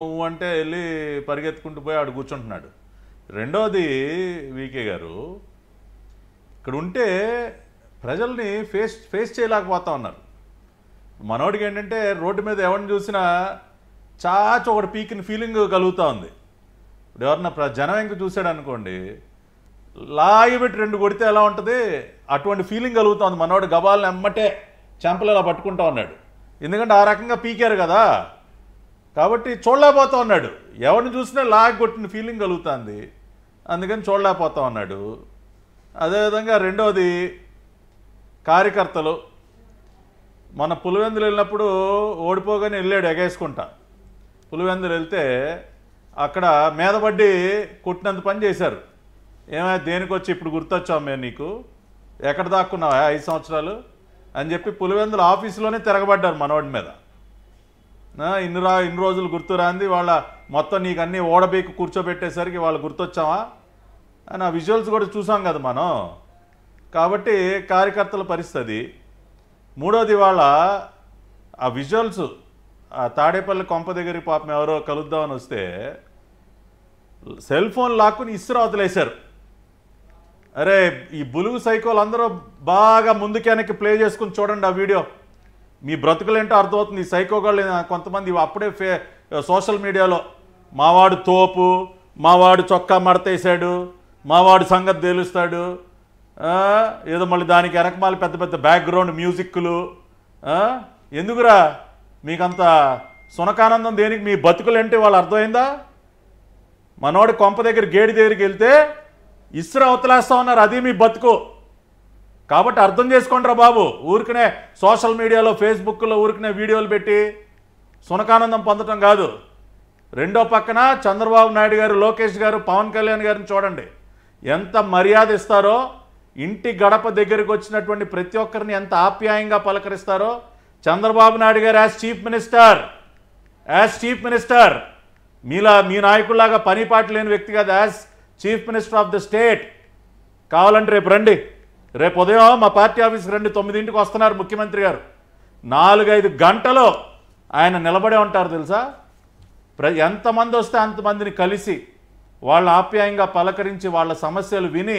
అంటే వెళ్ళి పరిగెత్తుకుంటూ పోయి ఆడు కూర్చుంటున్నాడు. రెండోది వీకే గారు ఇక్కడ ఉంటే ప్రజల్ని ఫేస్ చేయలేకపోతా ఉన్నారు. మనోడికి ఏంటంటే రోడ్డు మీద ఎవరిని చూసినా చాచి ఒకటి పీకిన ఫీలింగ్ కలుగుతూ ఉంది. ఇప్పుడు ఎవరన్నా జనం ఇంక చూశాడు అనుకోండి, లాగి పెట్టి రెండు కొడితే ఎలా ఉంటుంది అటువంటి ఫీలింగ్ కలుగుతుంది. మనోడు గబాలను ఎమ్మటే చెంపలు ఇలా పట్టుకుంటా ఉన్నాడు. ఎందుకంటే ఆ రకంగా పీకారు కదా, కాబట్టి చూడలేకపోతా ఉన్నాడు. ఎవరిని చూసినా లాగి కొట్టిన ఫీలింగ్ కలుగుతుంది, అందుకని చూడలేకపోతా ఉన్నాడు. అదేవిధంగా రెండోది కార్యకర్తలు. మన పులివెందులు వెళ్ళినప్పుడు ఓడిపోగానే వెళ్ళాడు ఎగేసుకుంటా. పులివెందులు వెళ్తే అక్కడ మీదపడ్డి కొట్టినంత పని చేశారు. ఏమైనా దేనికి వచ్చి ఇప్పుడు గుర్తొచ్చాం మేము నీకు, ఎక్కడ దాక్కున్నావా 5 సంవత్సరాలు అని చెప్పి పులివెందుల ఆఫీసులోనే తిరగబడ్డారు మనోడి మీద. ఇన్ని రోజులు గుర్తురాంది వాళ్ళ మొత్తం నీకు అన్నీ ఓడబీకి కూర్చోబెట్టేసరికి వాళ్ళు గుర్తొచ్చావా అని ఆ విజువల్స్ కూడా చూసాం కదా మనం. కాబట్టి కార్యకర్తల పరిస్థితి. మూడోది వాళ్ళ ఆ విజువల్స్, ఆ తాడేపల్లి కొంప దగ్గరికి పాపం ఎవరో కలుద్దామని వస్తే సెల్ ఫోన్ లాక్కుని ఇసురు వదిలేశారు. అరే ఈ బులుగు సైకోలు అందరూ బాగా ముందుకెనక్కి ప్లే చేసుకుని చూడండి ఆ వీడియో, మీ బ్రతుకులేంటో అర్థమవుతుంది. ఈ సైకోగాళ్ళు కొంతమంది అప్పుడే సోషల్ మీడియాలో మావాడు తోపు, మావాడు చొక్కా మడతేశాడు, మావాడు సంగతి తెలుస్తాడు, ఏదో మళ్ళీ దానికి వెనకమాలి పెద్ద పెద్ద బ్యాక్గ్రౌండ్ మ్యూజిక్లు. ఎందుకురా మీకంత సునకానందం దేనికి? మీ బతుకులేంటి వాళ్ళు అర్థమైందా? మనోడి కొంప దగ్గర గేడి దగ్గరికి వెళ్తే ఇసురు అవతలేస్తా ఉన్నారు, అది మీ బతుకు. కాబట్టి అర్థం చేసుకుంటారా బాబు. ఊరికనే సోషల్ మీడియాలో ఫేస్బుక్లో ఊరికనే వీడియోలు పెట్టి సునకానందం పొందటం కాదు. రెండో పక్కన చంద్రబాబు నాయుడు గారు, లోకేష్ గారు, పవన్ కళ్యాణ్ గారిని చూడండి ఎంత మర్యాద ఇస్తారో. ఇంటి గడప దగ్గరికి వచ్చినటువంటి ప్రతి ఒక్కరిని ఎంత ఆప్యాయంగా పలకరిస్తారో. చంద్రబాబు నాయుడు గారు యాజ్ చీఫ్ మినిస్టర్ మీ నాయకుల్లాగా పనిపాటు లేని వ్యక్తి కాదు. As chief minister of the state కావాలంటే రేపు రండి, రేపు ఉదయం మా పార్టీ ఆఫీస్కి రండి, 9ంటికి వస్తున్నారు ముఖ్యమంత్రి గారు. 4-5 గంటలు ఆయన నిలబడే ఉంటారు తెలుసా. ఎంతమంది వస్తే అంతమందిని కలిసి వాళ్ళ ఆప్యాయంగా పలకరించి వాళ్ళ సమస్యలు విని